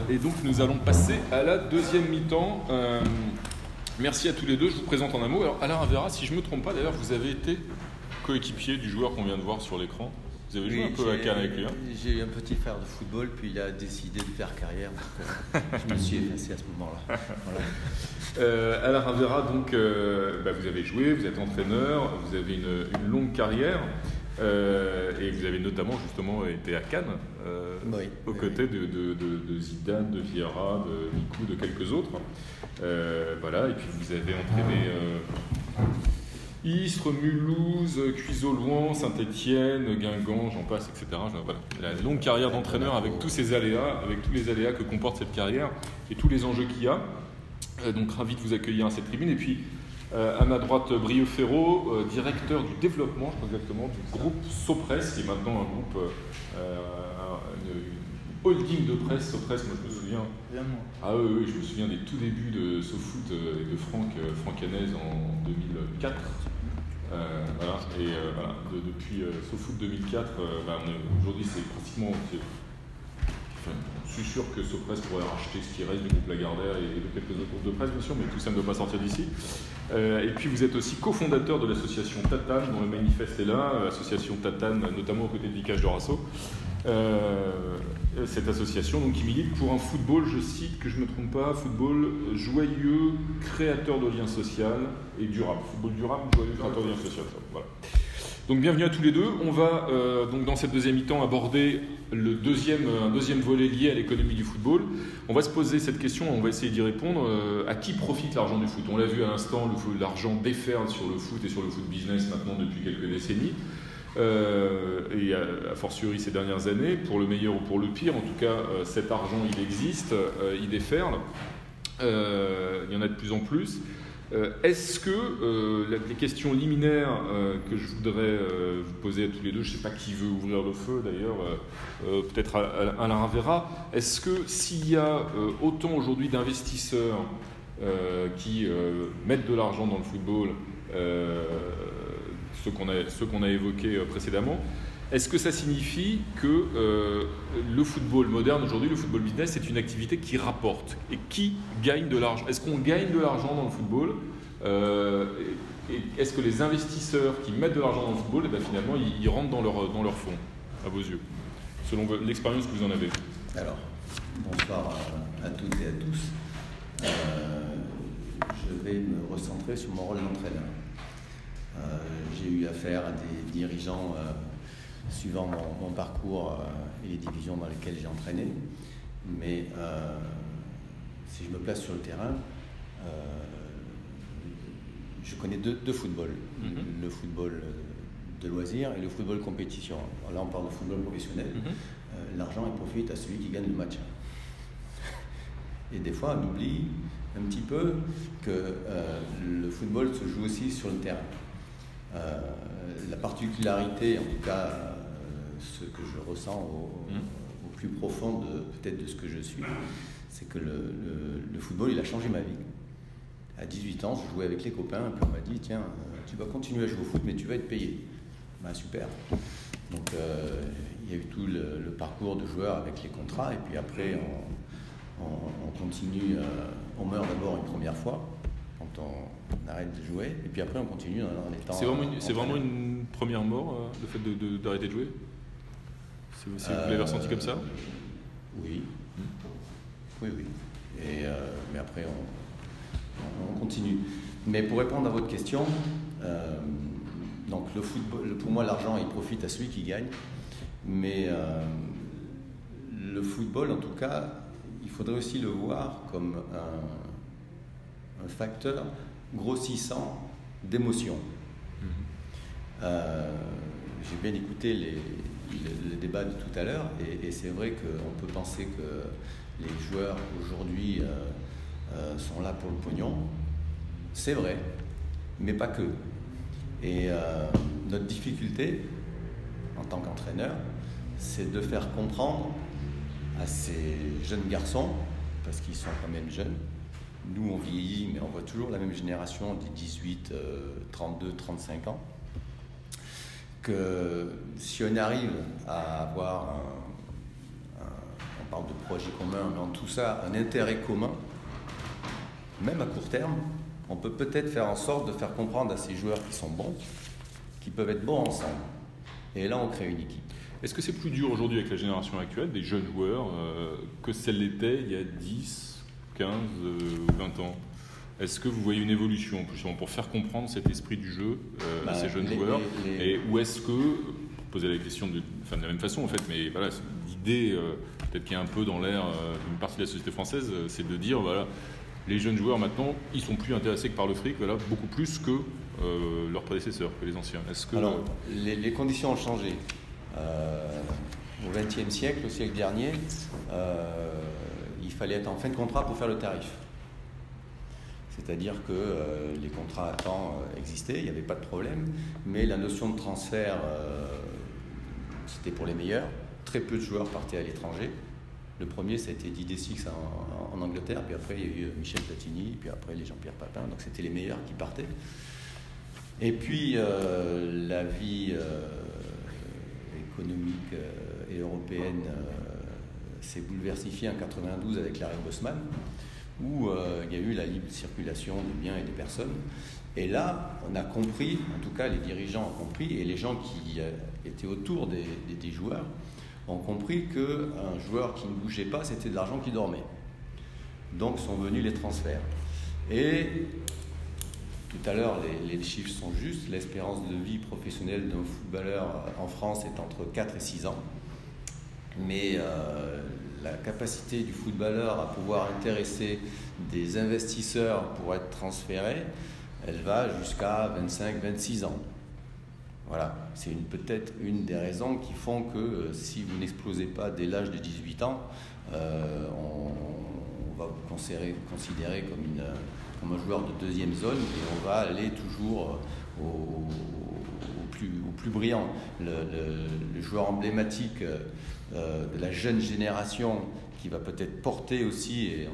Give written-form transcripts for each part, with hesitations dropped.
Et donc nous allons passer à la deuxième mi-temps. Merci à tous les deux, je vous présente en un mot. Alors Alain Ravera, si je ne me trompe pas, d'ailleurs vous avez été coéquipier du joueur qu'on vient de voir sur l'écran. Vous avez joué un peu à Cannes avec lui. J'ai eu un petit frère de football, puis il a décidé de faire carrière. Donc, je me suis effacé à ce moment-là. Voilà. Alain Ravera, donc, vous avez joué, vous êtes entraîneur, vous avez une longue carrière. Et vous avez notamment justement été à Cannes, aux côtés de Zidane, de Vieira, de Mikou, de quelques autres. Voilà, et puis vous avez entraîné Istres, Mulhouse, Cuiseaux-Louan, Saint-Étienne, Guingamp, j'en passe, etc. Voilà. La longue carrière d'entraîneur avec tous ces aléas, avec tous les aléas que comporte cette carrière et tous les enjeux qu'il y a. Donc ravi de vous accueillir à cette tribune. Et puis à ma droite, Brieux Ferraud, directeur du développement, je crois exactement, du groupe Sopress, qui est maintenant un groupe, une holding de presse. Sopress, moi je me souviens. Oui, je me souviens des tout débuts de SoFoot et de Franck Hanez en 2004. Voilà, et voilà, depuis SoFoot 2004, aujourd'hui c'est pratiquement. Je suis sûr que Sopress pourrait racheter ce qui reste du groupe Lagardère et de quelques autres groupes de presse, bien sûr, mais tout ça ne doit pas sortir d'ici. Et puis vous êtes aussi cofondateur de l'association Tatane, dont le manifeste est là, l'association Tatane, notamment aux côtés de Vicage Dorasso. Cette association donc, qui milite pour un football, je cite, que je ne me trompe pas, football joyeux, créateur de liens sociaux et durable. Football durable, joyeux, créateur de liens sociaux. Voilà. Donc bienvenue à tous les deux. On va donc dans cette deuxième mi-temps aborder un deuxième volet lié à l'économie du football. On va se poser cette question, on va essayer d'y répondre. À qui profite l'argent du foot? On l'a vu à l'instant, l'argent déferle sur le foot et sur le foot business maintenant depuis quelques décennies. Et a fortiori ces dernières années, pour le meilleur ou pour le pire, en tout cas cet argent il existe, il déferle, il y en a de plus en plus. Est-ce que les questions liminaires que je voudrais vous poser à tous les deux, je ne sais pas qui veut ouvrir le feu d'ailleurs, peut-être Alain Ravera, est-ce que s'il y a autant aujourd'hui d'investisseurs qui mettent de l'argent dans le football, ceux qu'on a évoqués précédemment, est-ce que ça signifie que le football moderne aujourd'hui, le football business, c'est une activité qui rapporte et qui gagne de l'argent? Est-ce qu'on gagne de l'argent dans le football et est-ce que les investisseurs qui mettent de l'argent dans le football, finalement, ils rentrent dans leur fonds, à vos yeux, selon l'expérience que vous en avez? Alors, bonsoir à toutes et à tous. Je vais me recentrer sur mon rôle d'entraîneur. J'ai eu affaire à des dirigeants suivant mon parcours et les divisions dans lesquelles j'ai entraîné. Mais si je me place sur le terrain, je connais deux footballs. Le football de loisirs et le football compétition. Alors là, on parle de football professionnel. L'argent, il profite à celui qui gagne le match. Et des fois, on oublie un petit peu que le football se joue aussi sur le terrain. La particularité, en tout cas, ce que je ressens au plus profond peut-être de ce que je suis, c'est que le football, il a changé ma vie. À 18 ans, je jouais avec les copains, et puis on m'a dit, tiens, tu vas continuer à jouer au foot, mais tu vas être payé. Ben, super. Donc, il y a eu tout le parcours de joueur avec les contrats, et puis après, on continue, on meurt d'abord une première fois, quand on arrête de jouer, et puis après on continue dans les temps. C'est vraiment une première mort, le fait d'arrêter de jouer? Vous l'avez ressenti comme ça? Oui. Oui. Mais après on continue. Mais pour répondre à votre question, donc le football, pour moi l'argent il profite à celui qui gagne, mais le football en tout cas, il faudrait aussi le voir comme un facteur grossissant d'émotion. J'ai bien écouté le débat de tout à l'heure et c'est vrai qu'on peut penser que les joueurs aujourd'hui sont là pour le pognon. C'est vrai, mais pas que. Et notre difficulté en tant qu'entraîneur, c'est de faire comprendre à ces jeunes garçons, parce qu'ils sont quand même jeunes, nous on vieillit, mais on voit toujours la même génération des 18, 32, 35 ans, que si on arrive à avoir un on parle de projets communs, mais en tout ça, un intérêt commun, même à court terme, on peut peut-être faire en sorte de faire comprendre à ces joueurs qui sont bons, qu'ils peuvent être bons ensemble. Et là, on crée une équipe. Est-ce que c'est plus dur aujourd'hui avec la génération actuelle, des jeunes joueurs, que celle l'était il y a 10, 15 ou 20 ans? Est-ce que vous voyez une évolution pour faire comprendre cet esprit du jeu à ces jeunes joueurs? Et ou est-ce que, poser la question de la même façon en fait, mais voilà, l'idée peut-être qui est un peu dans l'air d'une partie de la société française, c'est de dire voilà, les jeunes joueurs maintenant, ils sont plus intéressés que par le fric, voilà, beaucoup plus que leurs prédécesseurs, que les anciens. Est-ce que alors, les conditions ont changé. Au XXe siècle, au siècle dernier, il fallait être en fin de contrat pour faire le tarif. C'est-à-dire que les contrats à temps existaient, il n'y avait pas de problème, mais la notion de transfert, c'était pour les meilleurs. Très peu de joueurs partaient à l'étranger. Le premier, ça a été Didier Six en Angleterre, puis après il y a eu Michel Platini, puis après les Jean-Pierre Papin, donc c'était les meilleurs qui partaient. Et puis la vie économique et européenne s'est bouleversifiée en 92 avec l'arrêt Bosman, où il y a eu la libre circulation des biens et des personnes. Et là, on a compris, en tout cas les dirigeants ont compris, et les gens qui étaient autour des joueurs ont compris qu'un joueur qui ne bougeait pas, c'était de l'argent qui dormait. Donc sont venus les transferts. Et tout à l'heure, les chiffres sont justes. L'espérance de vie professionnelle d'un footballeur en France est entre 4 et 6 ans. Mais la capacité du footballeur à pouvoir intéresser des investisseurs pour être transféré, elle va jusqu'à 25-26 ans. Voilà, c'est peut-être une des raisons qui font que si vous n'explosez pas dès l'âge de 18 ans, on va vous considérer comme un joueur de deuxième zone et on va aller toujours au plus brillant. Le joueur emblématique de la jeune génération qui va peut-être porter aussi, et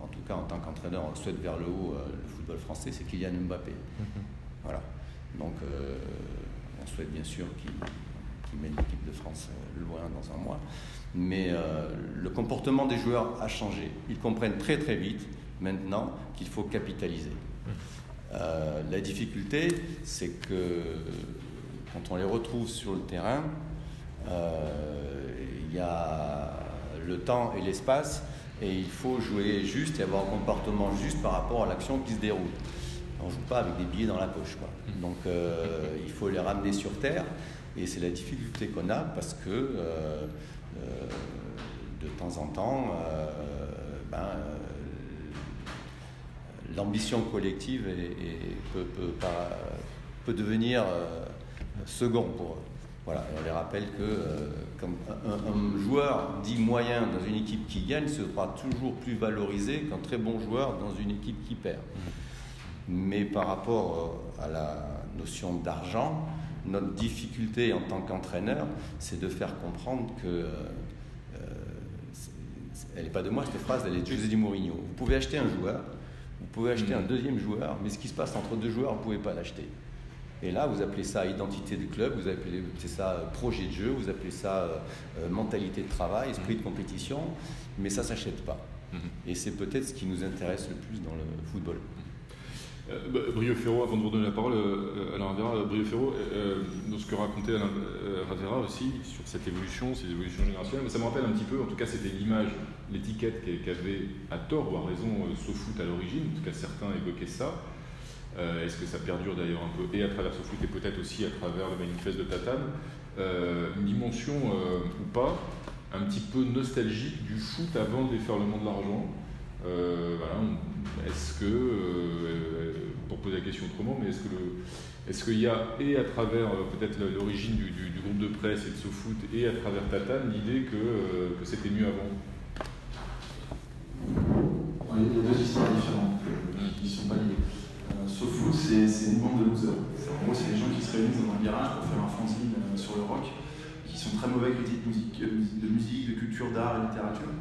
en tout cas en tant qu'entraîneur, on souhaite vers le haut le football français, c'est Kylian Mbappé. Voilà. Donc on souhaite bien sûr qu'il mène l'équipe de France loin dans un mois. Mais le comportement des joueurs a changé. Ils comprennent très très vite maintenant qu'il faut capitaliser. La difficulté, c'est que quand on les retrouve sur le terrain, il y a le temps et l'espace et il faut jouer juste et avoir un comportement juste par rapport à l'action qui se déroule. On ne joue pas avec des billets dans la poche, quoi. Donc il faut les ramener sur terre et c'est la difficulté qu'on a parce que de temps en temps l'ambition collective peut devenir second pour eux. Voilà, et on les rappelle que comme un joueur dit moyen dans une équipe qui gagne sera toujours plus valorisé qu'un très bon joueur dans une équipe qui perd. Mais par rapport à la notion d'argent, notre difficulté en tant qu'entraîneur, c'est de faire comprendre que elle n'est pas de moi cette phrase, elle est de José Di Mourinho. Vous pouvez acheter un joueur, vous pouvez acheter un deuxième joueur, mais ce qui se passe entre deux joueurs, vous ne pouvez pas l'acheter. Et là, vous appelez ça identité du club, vous appelez ça projet de jeu, vous appelez ça mentalité de travail, esprit de compétition, mais ça ne s'achète pas. Et c'est peut-être ce qui nous intéresse le plus dans le football. Brio Ferro, avant de vous donner la parole, Alain Ravera, Brio Ferro, dans ce que racontait Alain Ravera aussi sur cette évolution, ces évolutions générationnelles, ça me rappelle un petit peu, en tout cas c'était l'image, l'étiquette qu'avait à tort ou à raison SoFoot à l'origine, en tout cas certains évoquaient ça. Est-ce que ça perdure d'ailleurs un peu, et à travers SoFoot et peut-être aussi à travers le manifeste de Tatane, une dimension ou pas, un petit peu nostalgique du foot avant le déferlement de l'argent. Voilà, est-ce que, pour poser la question autrement, mais est-ce qu'il y a, et à travers peut-être l'origine du groupe de presse et de SoFoot, et à travers Tatane, l'idée que c'était mieux avant? Il y a deux histoires différentes qui ne sont pas liées. SoFoot, c'est une bande de losers. En gros, c'est les gens qui se réunissent dans un garage pour faire un fanzine sur le rock, qui sont très mauvais critiques de musique, de culture, d'art et de littérature,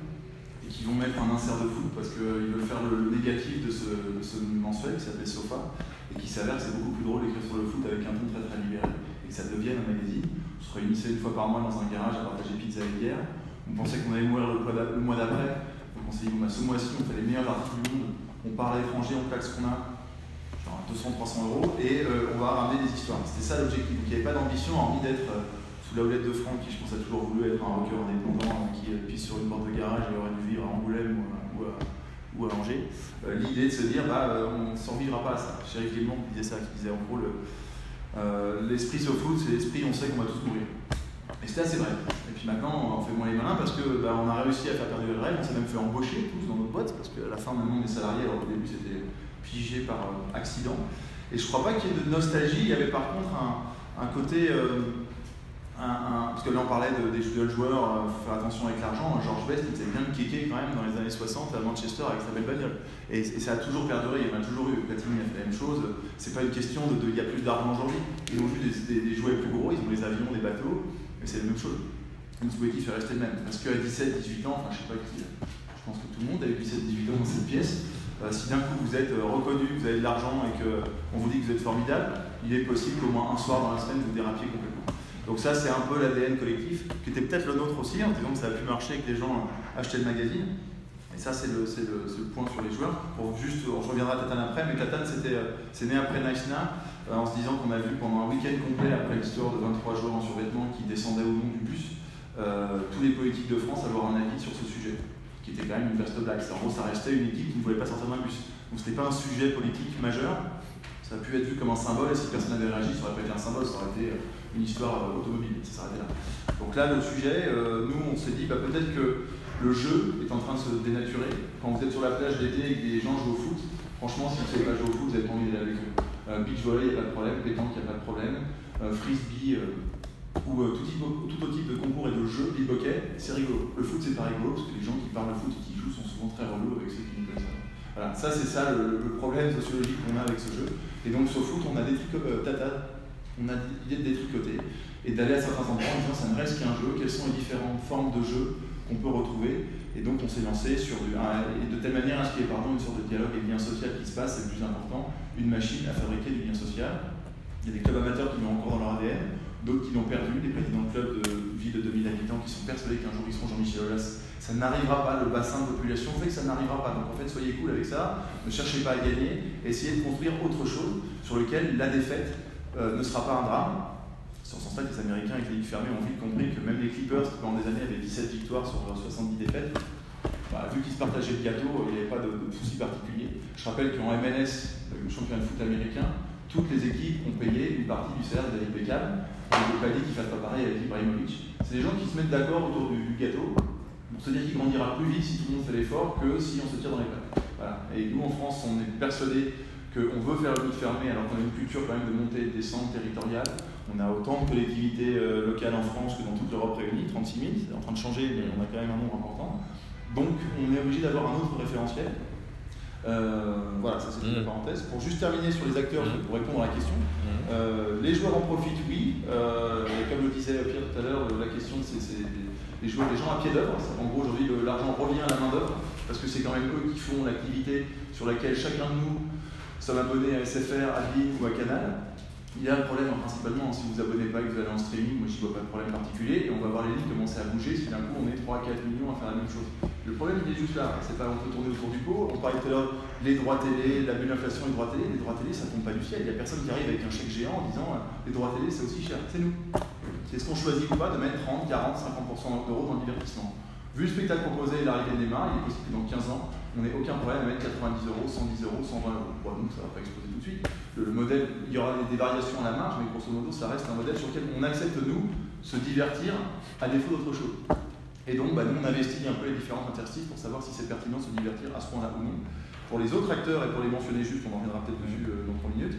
et qui vont mettre un insert de foot parce qu'ils veulent faire le négatif de ce mensuel qui s'appelait Sofa, et qui s'avère que c'est beaucoup plus drôle d'écrire sur le foot avec un ton très très libéré, et que ça devienne un magazine. On se réunissait une fois par mois dans un garage à partager pizza et bière, on pensait qu'on allait mourir le mois d'après. Donc on s'est dit, bon, ce mois-ci, on fait les meilleurs articles du monde, on part à l'étranger, on claque ce qu'on a, genre 200-300 euros, et on va ramener des histoires. C'était ça l'objectif. Donc il n'y avait pas d'ambition, hormis d'être sous la houlette de Franck, qui je pense a toujours voulu être un rocker indépendant, qui pisse sur une porte de garage et aurait dû vivre à Angoulême ou à Angers. L'idée de se dire, on ne survivra pas à ça. Sheriff Guillemont qui disait ça, qui disait en gros, l'esprit SoFoot, c'est l'esprit, on sait qu'on va tous mourir. Et c'était assez vrai. Et puis maintenant, on fait moins les malins parce que on a réussi à faire perdurer le rêve, on s'est même fait embaucher tous dans notre boîte, parce qu'à la fin, maintenant, on est salariés, alors au début, c'était pigé par accident. Et je ne crois pas qu'il y ait de nostalgie, il y avait par contre un côté. Parce que là, on parlait des jeunes joueurs, faire attention avec l'argent. George Best, il était bien le kéké quand même dans les années 60 à Manchester avec sa belle bagnole. Et ça a toujours perduré, il y en a toujours eu. Platini a fait la même chose. C'est pas une question il y a plus d'argent aujourd'hui. Ils ont vu des jouets plus gros, ils ont les avions, des bateaux, mais c'est la même chose. Une Spoueki fait rester le même. Parce qu'à 17-18 ans, enfin je sais pas qui, je pense que tout le monde a eu 17-18 ans dans cette pièce. Si d'un coup vous êtes reconnu, vous avez de l'argent et qu'on vous dit que vous êtes formidable, il est possible qu'au moins un soir dans la semaine vous dérapiez complètement. Donc ça c'est un peu l'ADN collectif, qui était peut-être le nôtre aussi, en disant que ça a pu marcher et que les gens achetaient le magazine. Et ça c'est le point sur les joueurs. Pour juste, je reviendrai à Tatane après, mais Tatane c'est né après Nice Now, en se disant qu'on a vu pendant un week-end complet, après l'histoire de 23 joueurs en survêtement qui descendaient au long du bus, tous les politiques de France avoir un avis sur ce sujet, qui était quand même une vaste blague. En gros, ça restait une équipe qui ne voulait pas sortir d'un bus. Donc c'était pas un sujet politique majeur, ça a pu être vu comme un symbole, et si personne n'avait réagi, ça aurait pas été un symbole, ça aurait été une histoire automobile, ça s'arrêtait là. Donc là, le sujet, nous on s'est dit peut-être que le jeu est en train de se dénaturer. Quand vous êtes sur la plage d'été et que des gens jouent au foot, franchement, si vous ne savez pas jouer au foot, vous n'avez pas envie d'aller avec eux. Beach volley, il n'y a pas de problème, pétanque, il n'y a pas de problème, frisbee ou tout autre type de concours et de jeux, beach hockey, c'est rigolo. Le foot, c'est pas rigolo parce que les gens qui parlent de foot et qui jouent sont souvent très relous avec ceux qui nous connaissent. Voilà, ça c'est ça le problème sociologique qu'on a avec ce jeu. Et donc sur foot, on a on a l'idée de détricoter et d'aller à certains endroits en disant ça ne reste qu'un jeu, quelles sont les différentes formes de jeu qu'on peut retrouver. Et donc on s'est lancé sur et de telle manière à ce qu'il y ait une sorte de dialogue et de lien social qui se passe, c'est le plus important, une machine à fabriquer du lien social. Il y a des clubs amateurs qui l'ont encore dans leur ADN, d'autres qui l'ont perdu, des présidents de clubs de villes de 2000 habitants qui sont persuadés qu'un jour ils seront Jean-Michel Aulas. Ça n'arrivera pas, le bassin de population fait que ça n'arrivera pas. Donc en fait, soyez cool avec ça, ne cherchez pas à gagner, essayez de construire autre chose sur lequel la défaite ne sera pas un drame. C'est en ce sens-là que les Américains avec les ligues fermées ont vite compris que même les Clippers, qui pendant des années avaient 17 victoires sur 70 défaites, vu qu'ils se partageaient le gâteau, il n'y avait pas de souci particulier. Je rappelle qu'en MLS, le championnat de foot américain, toutes les équipes ont payé une partie du salaire de David Beckham. On ne veut pas dire qu'il ne fasse pas pareil avec Ibrahimovic. C'est des gens qui se mettent d'accord autour du gâteau pour se dire qu'il grandira plus vite si tout le monde fait l'effort que si on se tire dans les pattes. Voilà. Et nous en France, on est persuadés qu'on veut faire le foot fermé alors qu'on a une culture quand même de montée et de descente territoriale. On a autant de collectivités locales en France que dans toute l'Europe réunie, 36 000, c'est en train de changer, mais on a quand même un nombre important. Donc on est obligé d'avoir un autre référentiel. Voilà, ça c'est une parenthèse. Pour juste terminer sur les acteurs, pour répondre à la question, les joueurs en profitent, oui. Et comme le disait Pierre tout à l'heure, la question c'est les gens à pied d'œuvre. En gros, aujourd'hui, l'argent revient à la main d'œuvre parce que c'est quand même eux qui font l'activité sur laquelle chacun de nous sommes abonnés à SFR, à BeIN ou à Canal. Il y a un problème principalement si vous vous abonnez pas et que vous allez en streaming, moi je vois pas de problème particulier et on va voir les lignes commencer à bouger si d'un coup on est 3-4 millions à faire la même chose. Le problème il est juste là, c'est pas on peut tourner autour du pot, on parlait tout à l'heure les droits télé, la bulle inflation et les droits télé ça tombe pas du ciel, il y a personne qui arrive avec un chèque géant en disant les droits télé c'est aussi cher, c'est nous. C'est ce qu'on choisit ou pas de mettre 30, 40, 50% d'euros dans le divertissement. Vu le spectacle proposé et l'arrivée de Neymar, il est possible que dans 15 ans, on n'ait aucun problème à mettre 90 €, 110 €, 120 €. Bon, donc ça ne va pas exploser tout de suite. Le modèle, il y aura des variations à la marge, mais grosso modo, ça reste un modèle sur lequel on accepte, nous, se divertir à défaut d'autre chose. Et donc, nous, on investit un peu les différents interstices pour savoir si c'est pertinent de se divertir à ce point-là ou non. Pour les autres acteurs, et pour les mentionner juste, on en reviendra peut-être dessus dans 3 minutes,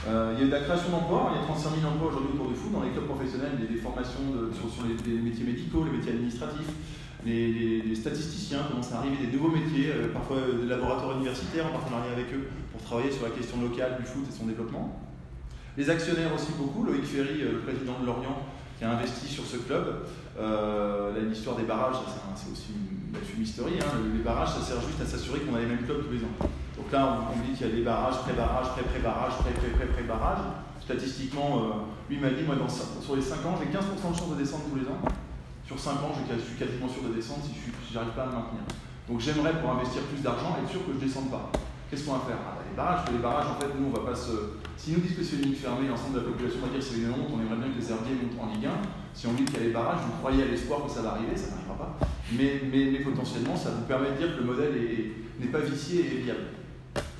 il y a de la création d'emplois, il y a 35 000 emplois aujourd'hui autour du foot. Dans les clubs professionnels, il y a des formations sur les métiers médicaux, les métiers administratifs. Les statisticiens commencent à arriver des nouveaux métiers, parfois des laboratoires universitaires en partenariat avec eux pour travailler sur la question locale du foot et son développement. Les actionnaires aussi beaucoup, Loïc Ferry, le président de Lorient, qui a investi sur ce club. L'histoire des barrages, c'est aussi une fumisterie. Les barrages, ça sert juste à s'assurer qu'on a les mêmes clubs tous les ans. Donc là, on dit qu'il y a des barrages, pré-barrages, pré-pré-barrages, pré-pré-pré-barrages. Statistiquement, lui m'a dit, moi, sur les 5 ans, j'ai 15% de chance de descendre tous les ans. Sur 5 ans, je suis quasiment sûr de descendre si je n'arrive pas à me maintenir. Donc j'aimerais, pour investir plus d'argent, être sûr que je ne descende pas. Qu'est-ce qu'on va faire? Les barrages, en fait, nous, on va pas se... Si nous disent que c'est une ligne fermée, l'ensemble de la population va dire que c'est une honte, on aimerait bien que les herbiers montent en Ligue 1. Si on dit qu'il y a les barrages, vous croyez à l'espoir que ça va arriver, ça n'arrivera pas. Mais potentiellement, ça vous permet de dire que le modèle n'est pas vicié et est viable.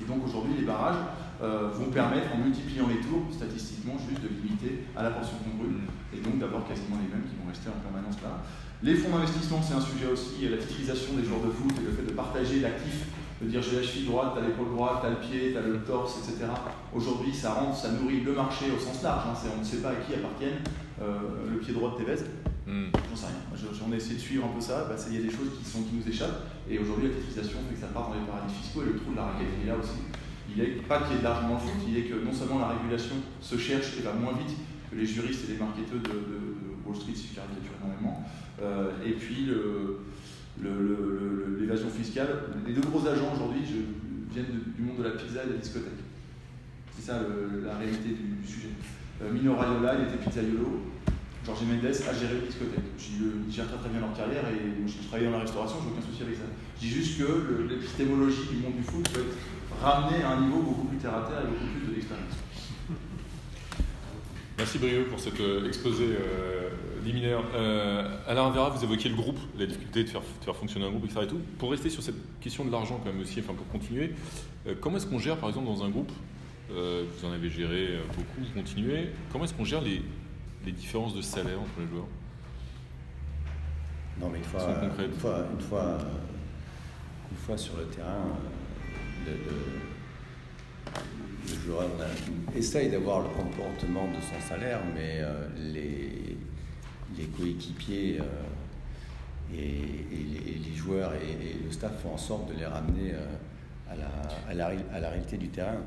Et donc aujourd'hui, les barrages vont permettre, en multipliant les tours, statistiquement, juste de limiter à la portion congrue, et donc d'avoir quasiment les mêmes qui vont rester en permanence là. Les fonds d'investissement, c'est un sujet aussi, la titrisation des joueurs de foot et le fait de partager l'actif, de dire j'ai la cheville droite, t'as l'épaule droite, t'as le pied, t'as le torse, etc. Aujourd'hui, ça nourrit le marché au sens large. On ne sait pas à qui appartiennent le pied droit de Tevez. J'en sais rien. J'en ai essayé de suivre un peu ça. Il y a des choses qui nous échappent. Et aujourd'hui, la titrisation fait que ça part dans les paradis fiscaux et le trou de la raquette est là aussi. Il n'est pas qu'il y ait de l'argent dans le foot, il est que non seulement la régulation se cherche et va moins vite que les juristes et les marketeurs de Wall Street, si je caricature énormément, et puis l'évasion fiscale. Les deux gros agents aujourd'hui viennent du monde de la pizza et de la discothèque. C'est ça la réalité du sujet. Mino Raiola, il était pizzaiolo. Jorge Mendes a géré les discothèques. Ils gèrent très bien leur carrière et moi, je travaille dans la restauration, je n'ai aucun souci avec ça. Je dis juste que l'épistémologie du monde du foot peut être ramenée à un niveau beaucoup plus terre à terre et beaucoup plus de l'expérience. Merci Brieux pour cet exposé liminaire. Alain Vera, vous évoquiez le groupe, la difficulté de faire fonctionner un groupe, etc. Et tout. Pour rester sur cette question de l'argent quand même aussi, pour continuer, comment est-ce qu'on gère par exemple dans un groupe, vous en avez géré beaucoup, vous continuez, comment est-ce qu'on gère les différences de salaire entre les joueurs? Non mais une fois sur le terrain, le joueur essaye d'avoir le comportement de son salaire, mais les coéquipiers et les joueurs et le staff font en sorte de les ramener à la réalité du terrain.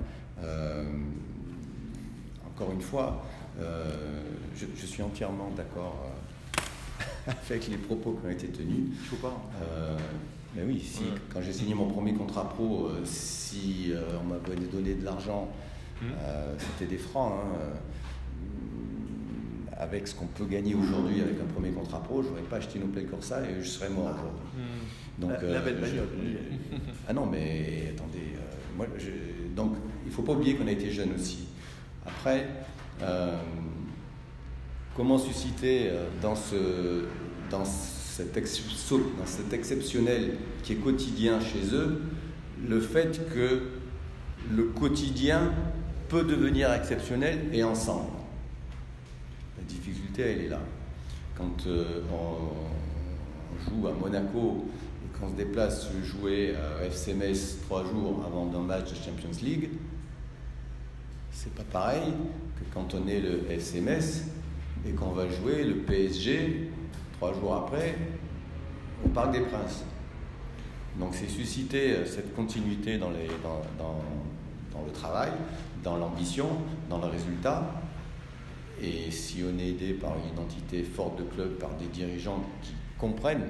Encore une fois, je suis entièrement d'accord avec les propos qui ont été tenus. Il ne faut pas. Mais oui, quand j'ai signé mon premier contrat pro, si on m'avait donné de l'argent, c'était des francs. Avec ce qu'on peut gagner aujourd'hui avec un premier contrat pro, je n'aurais pas acheté une Opel Corsa et je serais mort aujourd'hui. Donc, la belle bagnole. Ah non, mais attendez. Donc, il ne faut pas oublier qu'on a été jeunes aussi. Après, comment susciter dans cet exceptionnel qui est quotidien chez eux, le fait que le quotidien peut devenir exceptionnel et ensemble. La difficulté, elle est là. Quand on joue à Monaco et qu'on se déplace jouer à FC Metz 3 jours avant d'un match de Champions League, c'est pas pareil que quand on est le FC Metz et qu'on va jouer le PSG 3 jours après au Parc des Princes. Donc c'est susciter cette continuité dans le travail, dans l'ambition, dans le résultat. Et si on est aidé par une identité forte de club, par des dirigeants qui comprennent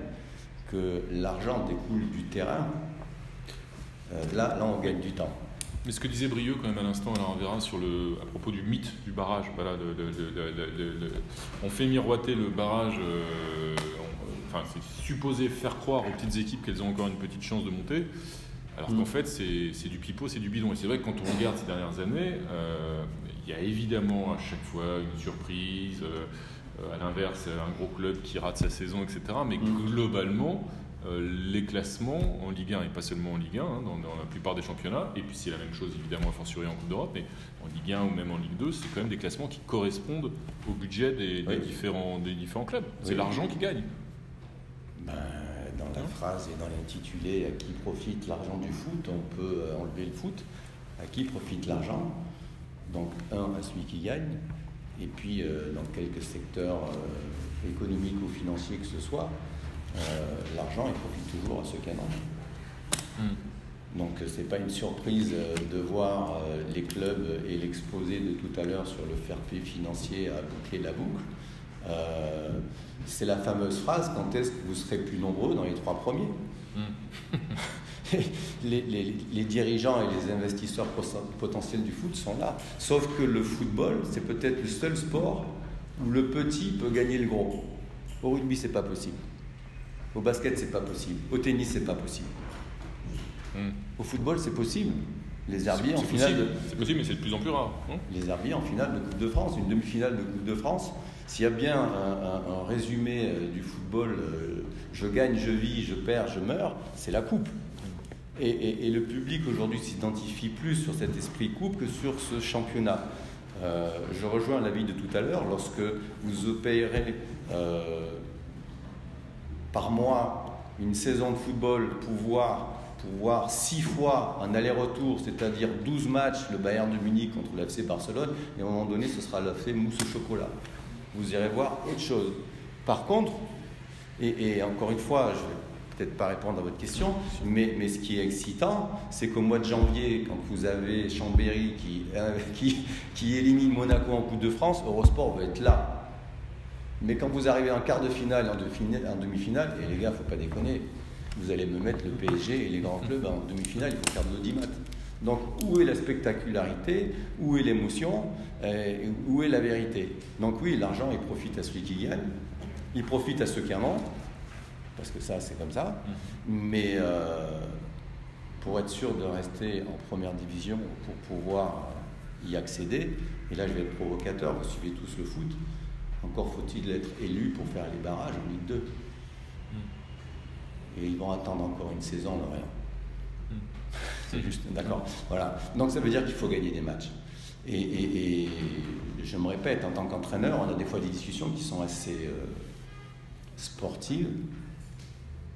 que l'argent découle du terrain, là on gagne du temps. Mais ce que disait Brieux quand même à l'instant, alors on verra à propos du mythe du barrage. Voilà, on fait miroiter le barrage. C'est supposé faire croire aux petites équipes qu'elles ont encore une petite chance de monter, alors qu'en fait c'est du pipeau, c'est du bidon. Et c'est vrai que quand on regarde ces dernières années, il y a évidemment à chaque fois une surprise. À l'inverse, un gros club qui rate sa saison, etc. Mais globalement, les classements en Ligue 1 et pas seulement en Ligue 1, dans la plupart des championnats, et puis c'est la même chose évidemment a fortiori en Coupe d'Europe, mais en Ligue 1 ou même en Ligue 2, c'est quand même des classements qui correspondent au budget des différents clubs. C'est l'argent qui gagne. Dans la phrase et dans l'intitulé « À qui profite l'argent du foot ?» on peut enlever le foot. À qui profite l'argent? Donc à celui qui gagne, et puis dans quelques secteurs économiques ou financiers que ce soit, l'argent il profite toujours à ceux qui en ont. Donc c'est pas une surprise de voir les clubs et l'exposé de tout à l'heure sur le fair play financier à boucler la boucle. C'est la fameuse phrase « Quand est-ce que vous serez plus nombreux dans les 3 premiers ?» les dirigeants et les investisseurs potentiels du foot sont là. Sauf que le football, c'est peut-être le seul sport où le petit peut gagner le gros. Au rugby, c'est pas possible. Au basket, c'est pas possible. Au tennis, c'est pas possible. Au football, c'est possible. Les Herbiers en finale. C'est possible, mais c'est de plus en plus rare. Les Herbiers en finale de Coupe de France, une demi-finale de Coupe de France. S'il y a bien un résumé du football, je gagne, je vis, je perds, je meurs, c'est la coupe. Et le public aujourd'hui s'identifie plus sur cet esprit coupe que sur ce championnat. Je rejoins l'avis de tout à l'heure, lorsque vous payerez par mois une saison de football pour voir 6 fois un aller-retour, c'est-à-dire 12 matchs, le Bayern de Munich contre le FC Barcelone, et à un moment donné, ce sera l'FC mousse au chocolat. Vous irez voir autre chose. Par contre, et encore une fois, je ne vais peut-être pas répondre à votre question, mais ce qui est excitant, c'est qu'au mois de janvier, quand vous avez Chambéry qui élimine Monaco en Coupe de France, Eurosport va être là. Mais quand vous arrivez en quart de finale, en demi-finale, et les gars, il ne faut pas déconner, vous allez me mettre le PSG et les grands clubs en demi-finale, il faut faire de l'audimat. Donc, où est la spectacularité, où est l'émotion, où est la vérité? Donc oui, l'argent, il profite à celui qui gagne, il profite à ceux qui en ont, parce que ça, c'est comme ça. Mais pour être sûr de rester en première division, pour pouvoir y accéder, et là, je vais être provocateur, vous suivez tous le foot, encore faut-il être élu pour faire les barrages en Ligue 2. Et ils vont attendre encore une saison de rien. C'est juste, d'accord. Voilà. Donc ça veut dire qu'il faut gagner des matchs. Et je me répète, en tant qu'entraîneur, on a des fois des discussions qui sont assez sportives,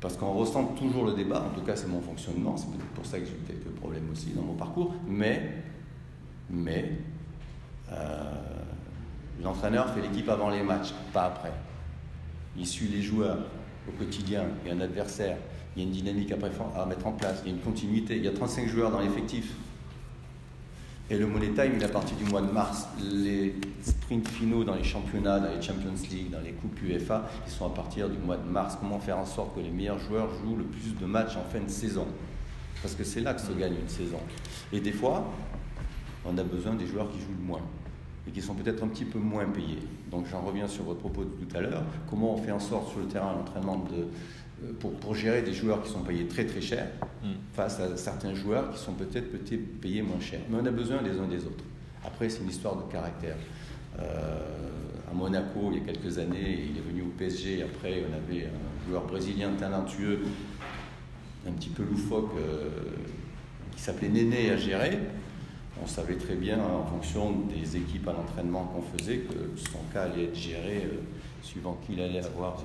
parce qu'on ressent toujours le débat. En tout cas, c'est mon fonctionnement. C'est peut-être pour ça que j'ai eu quelques problèmes aussi dans mon parcours. Mais l'entraîneur fait l'équipe avant les matchs, pas après. Il suit les joueurs au quotidien, il y a un adversaire, il y a une dynamique à mettre en place, il y a une continuité, il y a 35 joueurs dans l'effectif. Et le Money Time, il est à partir du mois de mars. Les sprints finaux dans les championnats, dans les Champions League, dans les coupes UEFA, ils sont à partir du mois de mars. Comment faire en sorte que les meilleurs joueurs jouent le plus de matchs en fin de saison? Parce que c'est là que se gagne une saison. Et des fois, on a besoin des joueurs qui jouent le moins et qui sont peut-être un petit peu moins payés. Donc j'en reviens sur votre propos de tout à l'heure. Comment on fait en sorte sur le terrain l'entraînement pour gérer des joueurs qui sont payés très très cher face à certains joueurs qui sont peut-être payés moins cher. Mais on a besoin les uns des autres. Après, c'est une histoire de caractère. À Monaco, il y a quelques années, il est venu au PSG. Après, on avait un joueur brésilien talentueux, un petit peu loufoque, qui s'appelait Néné à gérer. On savait très bien, en fonction des équipes à l'entraînement qu'on faisait, que son cas allait être géré suivant qui il allait avoir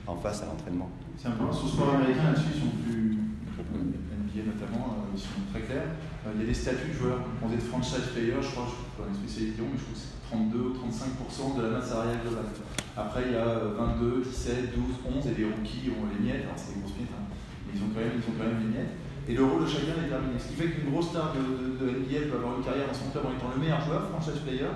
en face à l'entraînement. C'est un peu sur le sport américain, là-dessus, ils sont plus, NBA notamment, ils sont très clairs. Il y a des statuts de joueurs. On faisait de franchise player, je crois, pas une spécialité, mais je trouve que c'est 32 ou 35% de la masse salariale globale. Après, il y a 22, 17, 12, 11, et les rookies ont les miettes. Alors, c'est des grosses miettes, hein. Ils ont quand même les miettes. Et le rôle de chacun est déterminé. Ce qui fait qu'une grosse star de NBA peut avoir une carrière dans son club en étant le meilleur joueur, franchise player,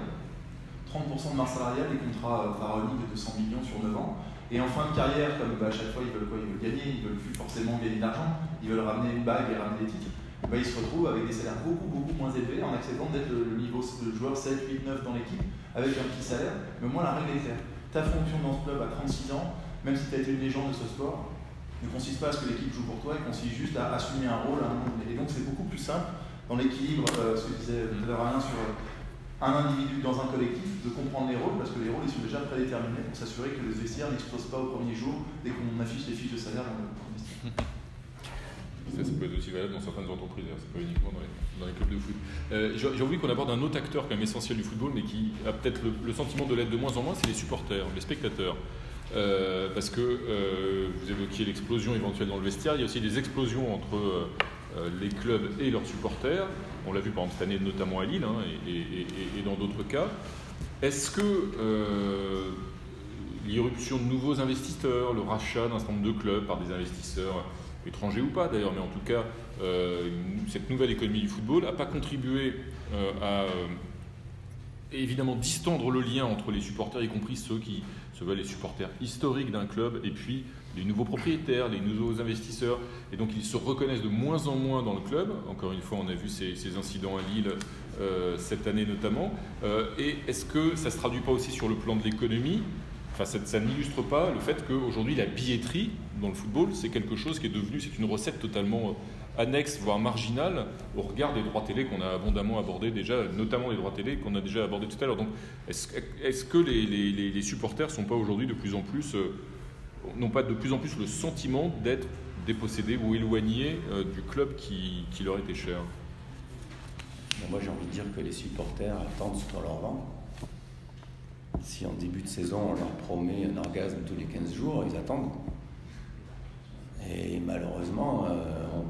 30% de masse salariale, des contrats pharaoniques de 200 millions sur 9 ans. Et en fin de carrière, comme à chaque fois ils veulent quoi? Ils veulent gagner, ils veulent plus forcément gagner d'argent, ils veulent ramener une bague et ramener des titres. Ils se retrouvent avec des salaires beaucoup moins élevés en acceptant d'être le niveau de joueur 7, 8, 9 dans l'équipe avec un petit salaire. Mais moi, la règle est claire. Ta fonction dans ce club à 36 ans, même si tu as été une légende de ce sport, ne consiste pas à ce que l'équipe joue pour toi, elle consiste juste à assumer un rôle à un moment donné. Et donc c'est beaucoup plus simple dans l'équilibre, ce que disait tout à l'heure Alain sur un individu dans un collectif, de comprendre les rôles, parce que les rôles ils sont déjà prédéterminés pour s'assurer que les vestiaires n'explosent pas au premier jour dès qu'on affiche les fiches de salaire dans le vestiaire. Ça peut être aussi valable dans certaines entreprises, c'est pas uniquement dans les clubs de foot. J'ai envie qu'on aborde un autre acteur quand même essentiel du football, mais qui a peut-être le sentiment de l'être de moins en moins, c'est les supporters, les spectateurs. Parce que vous évoquiez l'explosion éventuelle dans le vestiaire, il y a aussi des explosions entre les clubs et leurs supporters. On l'a vu par exemple cette année notamment à Lille et dans d'autres cas. Est-ce que l'irruption de nouveaux investisseurs, le rachat d'un certain nombre de clubs par des investisseurs étrangers ou pas d'ailleurs, mais en tout cas cette nouvelle économie du football n'a pas contribué à évidemment distendre le lien entre les supporters, y compris ceux qui se veulent les supporters historiques d'un club, et puis les nouveaux propriétaires, les nouveaux investisseurs, et donc ils se reconnaissent de moins en moins dans le club. Encore une fois, on a vu ces incidents à Lille cette année notamment. Et est-ce que ça ne se traduit pas aussi sur le plan de l'économie enfin, ça n'illustre pas le fait qu'aujourd'hui la billetterie dans le football, c'est quelque chose qui est devenu, c'est une recette totalement annexe, voire marginale, au regard des droits télé qu'on a abondamment abordés déjà, notamment les droits télé qu'on a déjà abordés tout à l'heure. Donc, est-ce que les supporters n'ont pas aujourd'hui de plus en plus le sentiment d'être dépossédés ou éloignés du club qui leur était cher? Moi, j'ai envie de dire que les supporters attendent ce qu'on leur vend. Si en début de saison, on leur promet un orgasme tous les 15 jours, ils attendent. Et malheureusement, on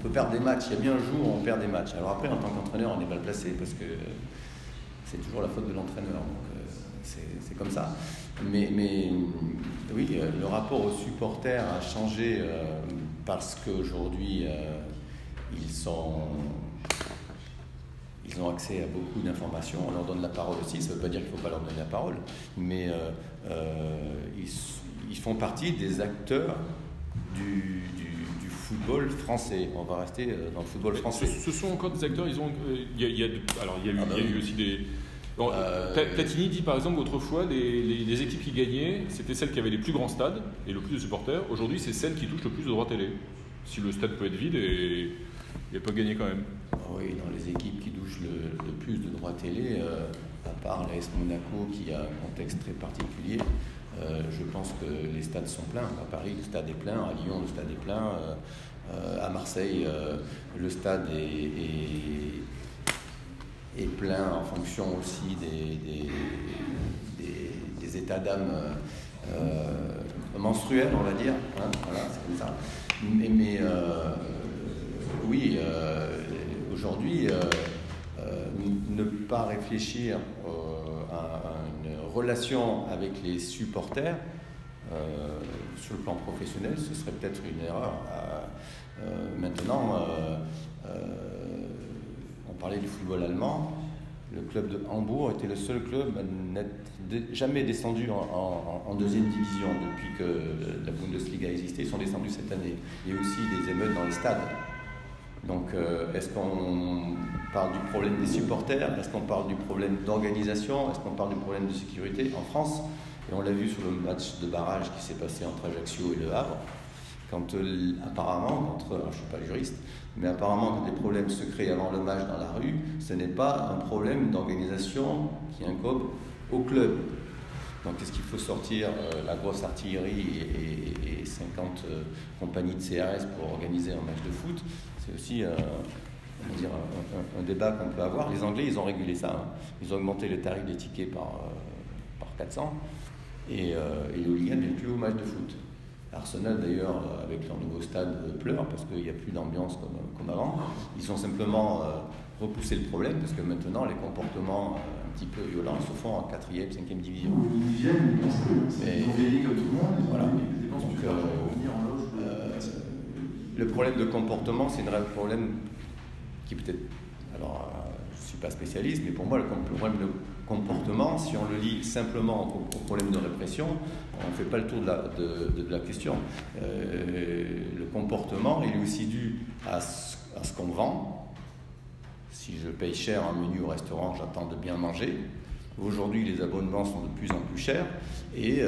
peut perdre des matchs. Il y a bien un jour où on perd des matchs. Alors après, en tant qu'entraîneur, on est mal placé parce que c'est toujours la faute de l'entraîneur. Donc c'est comme ça. Mais oui, le rapport aux supporters a changé parce qu'aujourd'hui, ils ont accès à beaucoup d'informations. On leur donne la parole aussi. Ça ne veut pas dire qu'il ne faut pas leur donner la parole. Mais ils font partie des acteurs du football français. On va rester dans le football français. Ce sont encore des acteurs. Il y a eu aussi des... Bon, Platini dit par exemple qu'autrefois les équipes qui gagnaient, c'était celles qui avaient les plus grands stades et le plus de supporters. Aujourd'hui, c'est celles qui touchent le plus de droits télé. Si le stade peut être vide, et elle peut gagner quand même. Oui, dans les équipes qui touchent le plus de droits télé, à part l'AS Monaco qui a un contexte très particulier, je pense que les stades sont pleins. À Paris, le stade est plein. À Lyon, le stade est plein. À Marseille, le stade est plein en fonction aussi des états d'âme menstruels, on va dire. Hein, voilà, c'est comme ça. Mais oui, aujourd'hui, ne pas réfléchir à une relation avec les supporters sur le plan professionnel, ce serait peut-être une erreur. Maintenant, on parlait du football allemand. Le club de Hambourg était le seul club à n'être jamais descendu en deuxième division depuis que la Bundesliga existait. Ils sont descendus cette année. Il y a aussi des émeutes dans les stades. Donc, est-ce qu'on parle du problème des supporters? Est-ce qu'on parle du problème d'organisation? Est-ce qu'on parle du problème de sécurité en France? Et on l'a vu sur le match de barrage qui s'est passé entre Ajaccio et Le Havre. Quand apparemment, alors je ne suis pas juriste, mais apparemment quand les problèmes se créent avant le match dans la rue, ce n'est pas un problème d'organisation qui incombe au club. Donc est-ce qu'il faut sortir la grosse artillerie et 50 compagnies de CRS pour organiser un match de foot? C'est aussi un débat qu'on peut avoir. Les Anglais, ils ont régulé ça. Hein. Ils ont augmenté le tarif des tickets par 400 et les hooligans ne viennent plus au match de foot. Arsenal d'ailleurs, avec leur nouveau stade, pleure parce qu'il n'y a plus d'ambiance comme avant. Ils ont simplement repoussé le problème parce que maintenant les comportements un petit peu violents se font en 4e, 5e division. Ils viennent, ils ont vieilli comme tout le monde. Voilà. Ils dépensent plus d'argent pour venir en loge. Le problème de comportement, c'est un vrai problème qui peut-être... Alors, je ne suis pas spécialiste, mais pour moi, le problème de comportement, si on le lie simplement au problème de répression, on ne fait pas le tour de la question. Le comportement, il est aussi dû à ce qu'on vend. Si je paye cher un menu au restaurant, j'attends de bien manger. Aujourd'hui, les abonnements sont de plus en plus chers et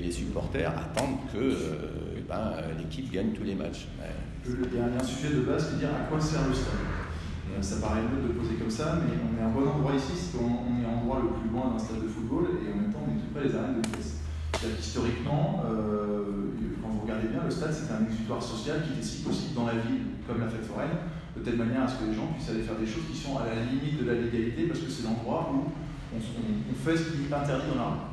les supporters attendent que l'équipe gagne tous les matchs. Il y a un sujet de base qui est de dire à quoi sert le stade. Ça paraît neutre de poser comme ça, mais on est à un bon endroit ici, c'est qu'on est à l'endroit le plus loin d'un stade de football et en même temps on est tout près des arènes de pièces. Historiquement, quand vous regardez bien, le stade c'est un exutoire social qui est si possible dans la ville, comme la fête foraine, de telle manière à ce que les gens puissent aller faire des choses qui sont à la limite de la légalité parce que c'est l'endroit où on fait ce qui est interdit dans la rue.